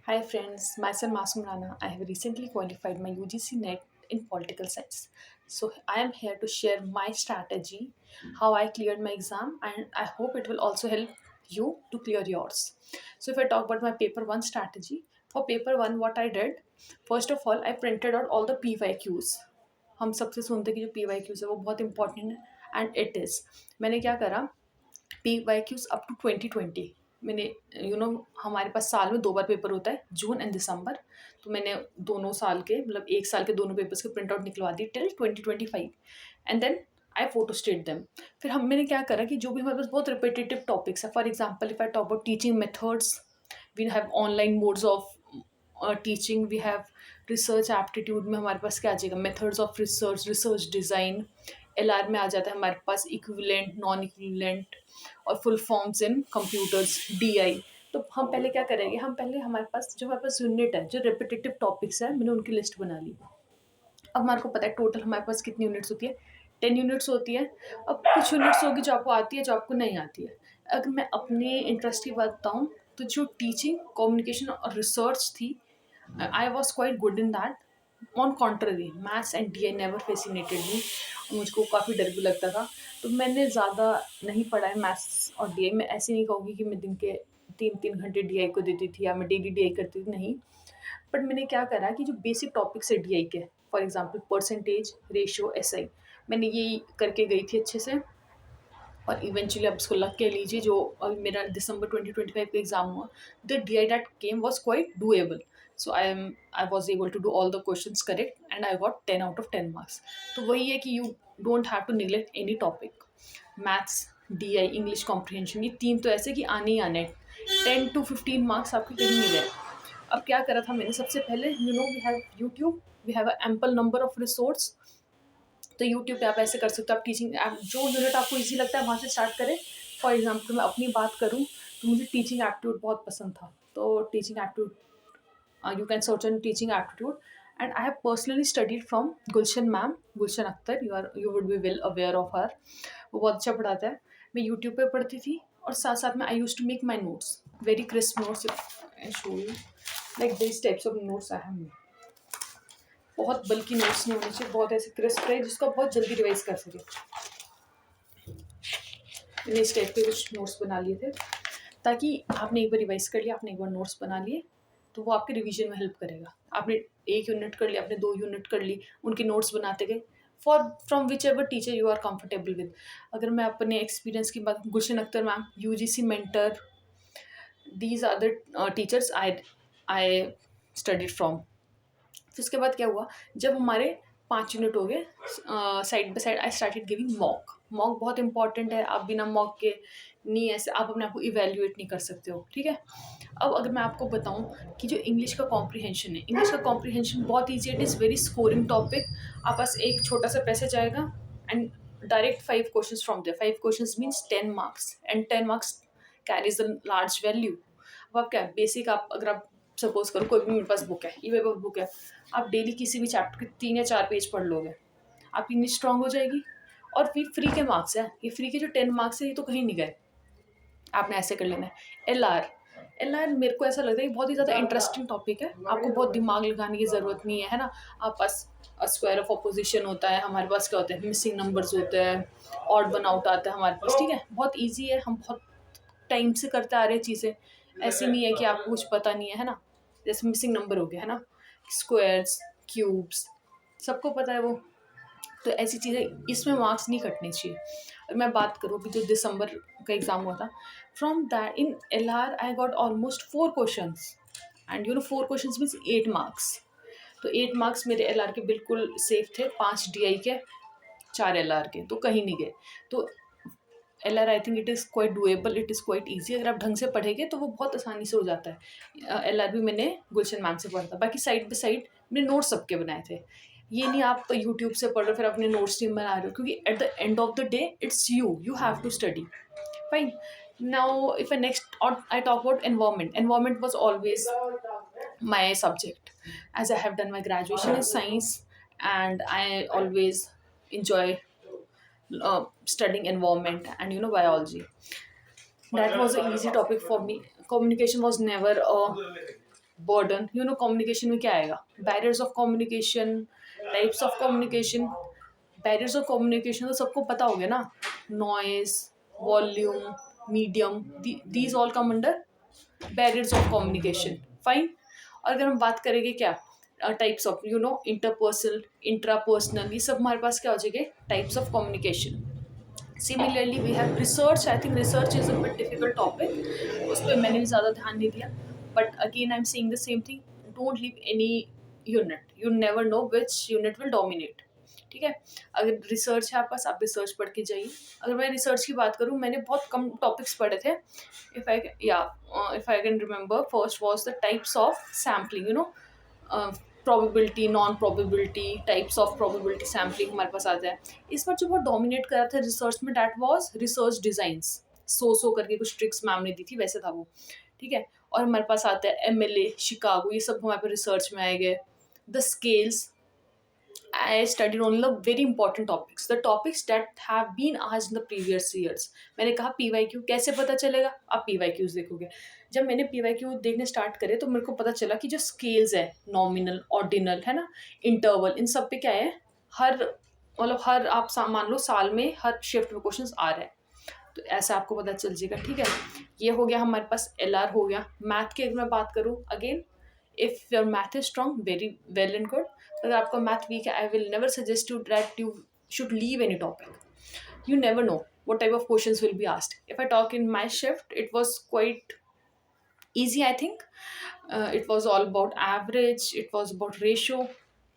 Hi friends, myself Masum Rana. I have recently qualified my UGC NET in political science. So I am here to share my strategy, how I cleared my exam, and I hope it will also help you to clear yours. So if I talk about my paper 1 strategy, for paper 1 what I did, first of all I printed out all the PYQs. हम सबसे सुनते हैं कि जो PYQs है वो बहुत important है एंड इट इज़. मैंने क्या करा, PYQs अप टू 2020 मैंने हमारे पास साल में 2 बार पेपर होता है, जून एंड दिसंबर. तो मैंने दोनों साल के मतलब 1 साल के दोनों पेपर्स के प्रिंट आउट निकलवा दिए till 2025 and then I photostat them. फिर मैंने क्या करा कि जो भी हमारे पास बहुत रिपीटेटिव टॉपिक्स है, for example if I talk about teaching methods, we have online modes of teaching, we have research aptitude में हमारे पास क्या आ जाएगा, methods of research, research design. LR में आ जाता है हमारे पास इक्विवेलेंट, नॉन इक्विवेलेंट और full forms in computers, DI. तो हम पहले क्या करेंगे, हम पहले हमारे पास यूनिट है, जो रिपीटेटिव टॉपिक्स है, मैंने उनकी लिस्ट बना ली. अब हमारे को पता है टोटल हमारे पास कितनी यूनिट्स होती है, 10 यूनिट्स होती है. अब कुछ यूनिट्स होगी जो आपको आती है, जो आपको नहीं आती है. अगर मैं अपने इंटरेस्ट की बात बताऊँ तो जो टीचिंग, कम्युनिकेशन और रिसर्च थी, I was quite good in that. On contrary maths and DI never fascinated me, मुझको काफ़ी डर भी लगता था. तो मैंने ज़्यादा नहीं पढ़ा है मैथ्स और DI में. ऐसे नहीं कहूँगी कि मैं दिन के 3-3 घंटे DI को देती थी या मैं डेली DI करती थी, नहीं. बट मैंने क्या करा कि जो बेसिक टॉपिक्स है DI के, for example percentage, ratio, SI, मैंने ये करके गई थी अच्छे से. और इवेंचुअली आप इसको लग के लीजिए, जो अभी मेरा दिसंबर 2025 का एग्ज़ाम हुआ, the DI that came was quite doable. So I was able to do all the questions correct and I got 10 out of 10 marks. तो वही है कि you don't have to neglect any topic. Maths, DI, English comprehension, ये 3 तो ऐसे कि आने ही आने. 10 to 15 मार्क्स आपके कहीं नहीं गए. अब क्या करा था मैंने, सबसे पहले we have YouTube, we have a ample number of resource. तो यूट्यूब पे आप ऐसे कर सकते हो, आप टीचिंग ऐप जो यूनिट आपको ईजी लगता है वहाँ से स्टार्ट करें. फॉर एग्जाम्पल मैं अपनी बात करूँ तो मुझे टीचिंग एप्टीट्यूड बहुत पसंद था. तो teaching aptitude, you can search on teaching aptitude. And I have personally studied from Gulshan ma'am, Gulshan Akhtar. You would be well aware of her. वो बहुत अच्छा पढ़ाता है. मैं यूट्यूब पे पढ़ती थी और साथ साथ में I use to make my notes, very crisp notes. I show you like this types of notes I have. बहुत बल्कि नोट्स नहीं होने चाहिए, बहुत ऐसे क्रिस्प रहे जिसको बहुत जल्दी रिवाइज कर सके. मैंने इस टाइप के कुछ नोट्स बना लिए थे ताकि आपने एक बार रिवाइज कर लिया, आपने एक बार नोट्स बना लिए, तो वो आपके रिवीजन में हेल्प करेगा. आपने 1 यूनिट कर लिया, आपने 2 यूनिट कर ली, उनके नोट्स बनाते गए for from which ever teacher you are comfortable with. अगर मैं अपने एक्सपीरियंस की बात, Gulshan Akhtar ma'am, UGC mentor, these are the teachers I studied from. फिर उसके बाद क्या हुआ, जब हमारे 5 यूनिट हो गए, side by side I started giving mock. Mock बहुत इंपॉर्टेंट है. आप बिना मॉक के नहीं, ऐसे आप अपने आप को इवेल्यूएट नहीं कर सकते हो, ठीक है. अब अगर मैं आपको बताऊं कि जो इंग्लिश का कॉम्प्रिहेंशन है, इंग्लिश का कॉम्प्रिहेंशन बहुत easy, it is very scoring topic. आप पास एक छोटा सा पैसेज आएगा and direct 5 question from there. 5 question means 10 marks and 10 marks carries the large value. अब आप क्या बेसिक, आप अगर आप सपोज करो कोई भी मेरे पास बुक है, ई पेपर बुक है, आप डेली किसी भी चैप्टर के 3 या 4 पेज पढ़ लोगे, आपकी इंग्लिश स्ट्रांग हो जाएगी. और फिर फ्री के मार्क्स है, ये फ्री के जो 10 मार्क्स है ये तो कहीं नहीं गए. आपने ऐसे कर लेना है. एल आर मेरे को ऐसा लगता है कि बहुत ही ज़्यादा इंटरेस्टिंग टॉपिक है. आपको बहुत दिमाग लगाने की ज़रूरत नहीं है ना. आप पास स्क्वायर ऑफ अपोजिशन होता है, हमारे पास क्या होता है, मिसिंग नंबर्स होते हैं, ऑड वन आउट आता है हमारे पास, ठीक है. बहुत ईजी है, हम बहुत टाइम से करते आ रहे हैं चीज़ें. ऐसी नहीं है कि आपको कुछ पता नहीं है ना. जैसे मिसिंग नंबर हो गया है ना, स्क्वायर्स, क्यूब्स, सबको पता है वो. तो ऐसी चीज़ें, इसमें मार्क्स नहीं कटने चाहिए. और मैं बात करूँ कि जो दिसंबर का एग्ज़ाम हुआ था, from that in LR I got almost 4 question and 4 question means 8 marks. तो 8 मार्क्स मेरे LR के बिल्कुल सेफ थे. 5 DI के, 4 LR के, तो कहीं नहीं गए. तो LR I think it is quite doable, it is quite easy. अगर आप ढंग से पढ़ेंगे तो वो बहुत आसानी से हो जाता है. LR भी मैंने गुलशन मैम से पढ़ा था. बाकी साइड बाई साइड मैंने नोट्स सबके बनाए थे. ये नहीं आप यूट्यूब से पढ़ रहे हो फिर अपने नोट्स नहीं बना रहे हो, क्योंकि at the end of the day it's you have to study. Fine. Now if I next I talk about environment. Environment was always my subject, as I have done my graduation in science and I always enjoy studying environment and biology. That was an easy topic for me. Communication was never a burden, communication में क्या आएगा, barriers of communication, types of communication. Barriers of communication तो सबको पता हो गया ना, noise, volume, medium, these all come under barriers of communication. Fine. और अगर हम बात करेंगे क्या, टाइप्स ऑफ इंटरपर्सनल, इंट्रापर्सनल, ये सब हमारे पास क्या हो जाएंगे, types of communication. Similarly we have research. I think research is a bit difficult topic, उस पर मैंने भी ज़्यादा ध्यान नहीं दिया, but again I am saying the same thing, don't leave any unit, you never know which unit will dominate. ठीक है, अगर रिसर्च है आपके पास, आप रिसर्च पढ़ के जाइए। अगर मैं रिसर्च की बात करूँ, मैंने बहुत कम टॉपिक्स पढ़े थे। If I can remember, first was the types of sampling, probability, non probability, types of probability sampling हमारे पास आता है। इस बार जो बहुत डोमिनेट करा था रिसर्च में, दैट वाज रिसर्च डिजाइंस। सो करके कुछ ट्रिक्स मैम ने दी थी, वैसे था वो। ठीक है, और हमारे पास आता है एमएलए, शिकागो, ये सब हमारे पास रिसर्च में आए गए। The scales, I studied only the very important topics, the topics that have been asked in the previous years. मैंने कहा PYQ कैसे पता चलेगा, आप PYQs देखोगे। जब मैंने PYQ देखने स्टार्ट करे तो मेरे को पता चला कि जो स्केल्स है, नॉमिनल, ऑर्डिनल, है ना, इंटरवल, इन सब पे क्या है, हर हर आप मान लो साल में हर शिफ्ट में क्वेश्चंस आ रहे हैं, तो ऐसा आपको पता चल जाएगा। ठीक है, ये हो गया हमारे पास, LR हो गया। मैथ की अगर मैं बात करूँ, again if your math is strong, very well and good. अगर आपका मैथ वीक है, I will never suggest you that you should leave any topic. You never know what type of questions will be asked. If I talk in my shift, it was quite easy, I think. It was all about average, it was about ratio.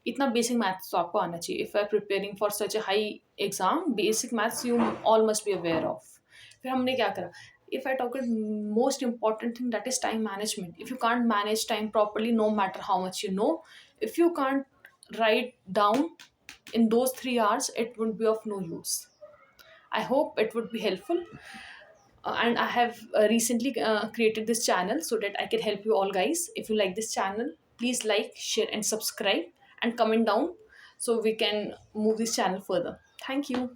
इतना basic maths तो आपको आना चाहिए। If I preparing for such a high exam, basic maths you all must be aware of. फिर हमने क्या करा, if I talk most important thing, that is time management. If you can't manage time properly, no matter how much you know, if you can't write down in those 3 hours, it would be of no use. I hope it would be helpful. And I have recently created this channel so that I can help you all guys. If you like this channel, please like, share, and subscribe, and comment down so we can move this channel further. Thank you.